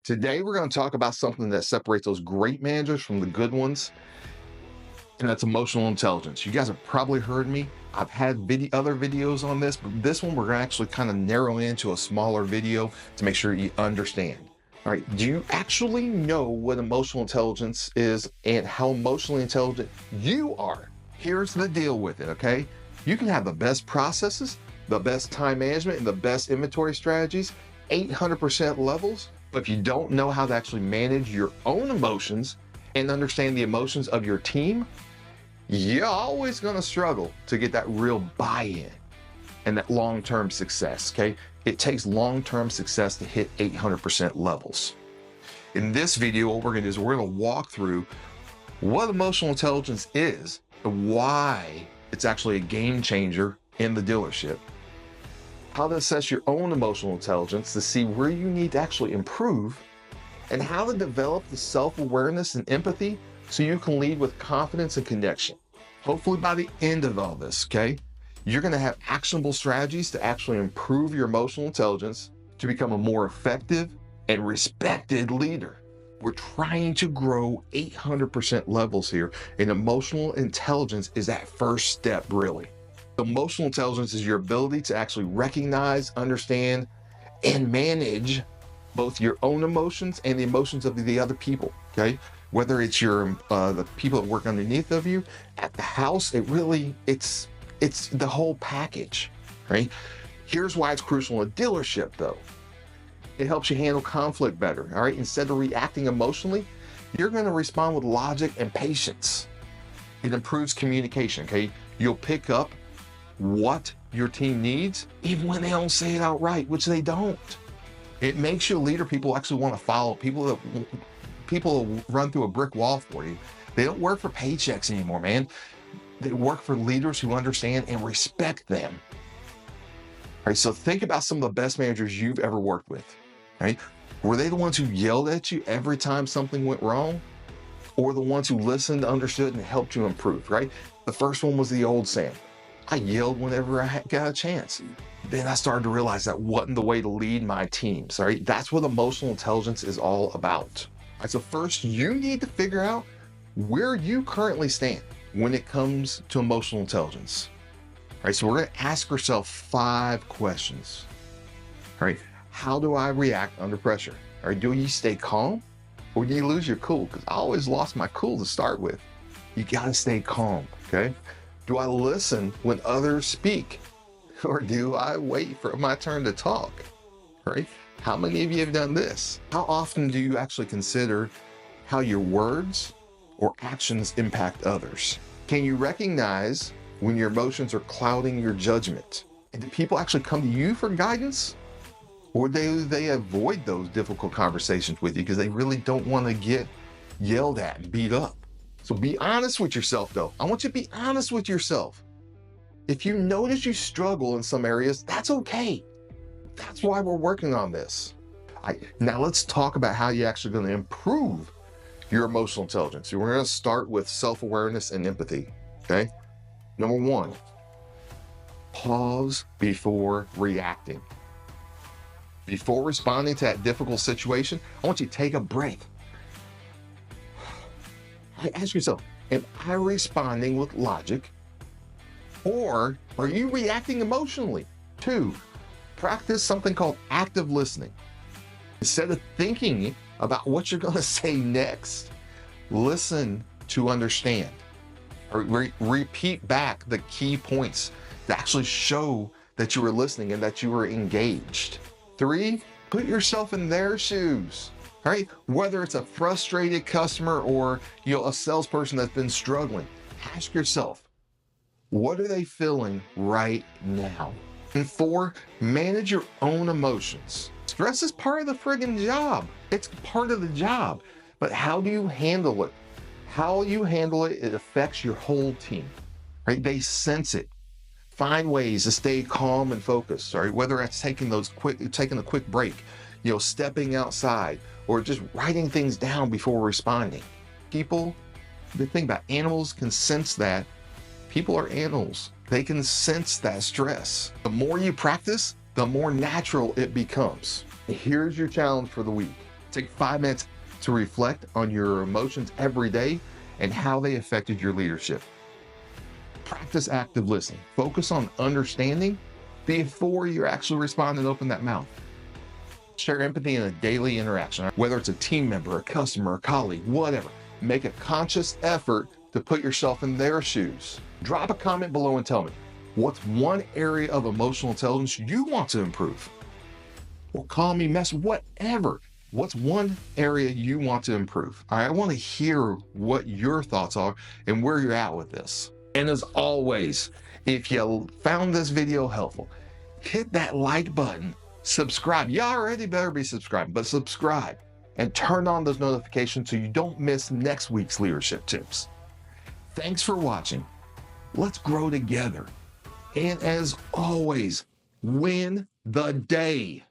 Today, we're going to talk about something that separates those great managers from the good ones, and that's emotional intelligence. You guys have probably heard me. I've had other videos on this, but this one we're going to actually kind of narrow into a smaller video to make sure you understand. All right, do you actually know what emotional intelligence is and how emotionally intelligent you are? Here's the deal with it, okay? You can have the best processes, the best time management, and the best inventory strategies, 800% levels, but if you don't know how to actually manage your own emotions and understand the emotions of your team, you're always going to struggle to get that real buy-in and that long-term success, okay? It takes long-term success to hit 800% levels. In this video, what we're going to do is we're going to walk through what emotional intelligence is, and why it's actually a game changer in the dealership, how to assess your own emotional intelligence to see where you need to actually improve, and how to develop the self-awareness and empathy so you can lead with confidence and connection. Hopefully by the end of all this, okay, you're going to have actionable strategies to actually improve your emotional intelligence to become a more effective and respected leader. We're trying to grow 800% levels here, and emotional intelligence is that first step, really. Emotional intelligence is your ability to actually recognize, understand, and manage both your own emotions and the emotions of the other people, okay? Whether it's the people that work underneath of you at the house, it's the whole package, right? Here's why it's crucial in a dealership, though. It helps you handle conflict better, all right? Instead of reacting emotionally, you're going to respond with logic and patience. It improves communication, okay? You'll pick up what your team needs, even when they don't say it outright, which they don't. It makes you a leader people actually want to follow. People run through a brick wall for you. They don't work for paychecks anymore, man. They work for leaders who understand and respect them. All right, so think about some of the best managers you've ever worked with, right? Were they the ones who yelled at you every time something went wrong? Or the ones who listened, understood, and helped you improve, right? The first one was the old Sam. I yelled whenever I got a chance. Then I started to realize that wasn't the way to lead my teams, all right? That's what emotional intelligence is all about. All right, so first, you need to figure out where you currently stand when it comes to emotional intelligence. All right, so we're going to ask ourselves 5 questions. All right, how do I react under pressure? All right, do you stay calm or do you lose your cool? Because I always lost my cool to start with. You got to stay calm, okay? Do I listen when others speak? Or do I wait for my turn to talk? Right? How many of you have done this? How often do you actually consider how your words or actions impact others? Can you recognize when your emotions are clouding your judgment? And do people actually come to you for guidance? Or do they avoid those difficult conversations with you because they really don't want to get yelled at and beat up? So be honest with yourself, though. I want you to be honest with yourself. If you notice you struggle in some areas, that's okay. That's why we're working on this. Now let's talk about how you're actually going to improve your emotional intelligence. So we're going to start with self-awareness and empathy, okay? Number 1, pause before reacting. Before responding to that difficult situation, I want you to take a breath. Ask yourself, am I responding with logic? Or are you reacting emotionally? 2, practice something called active listening. Instead of thinking about what you're going to say next, listen to understand. Or repeat back the key points to actually show that you were listening and that you were engaged. 3, put yourself in their shoes. Right? Whether it's a frustrated customer or a salesperson that's been struggling, ask yourself, what are they feeling right now? And 4, manage your own emotions. Stress is part of the friggin' job. It's part of the job. But how do you handle it? How you handle it, it affects your whole team. Right? They sense it. Find ways to stay calm and focused. Right? Whether it's taking a quick break, stepping outside, or just writing things down before responding. The thing about animals can sense that. People are animals. They can sense that stress. The more you practice, the more natural it becomes. Here's your challenge for the week. Take 5 minutes to reflect on your emotions every day and how they affected your leadership. Practice active listening. Focus on understanding before you actually respond and open that mouth. Share empathy in a daily interaction, whether it's a team member, a customer, a colleague, whatever. Make a conscious effort to put yourself in their shoes. Drop a comment below and tell me, what's one area of emotional intelligence you want to improve? Or call me, whatever. What's one area you want to improve? I want to hear what your thoughts are and where you're at with this. And as always, if you found this video helpful, hit that like button, subscribe. You already better be subscribed, but subscribe and turn on those notifications so you don't miss next week's leadership tips. Thanks for watching. Let's grow together. And as always, win the day.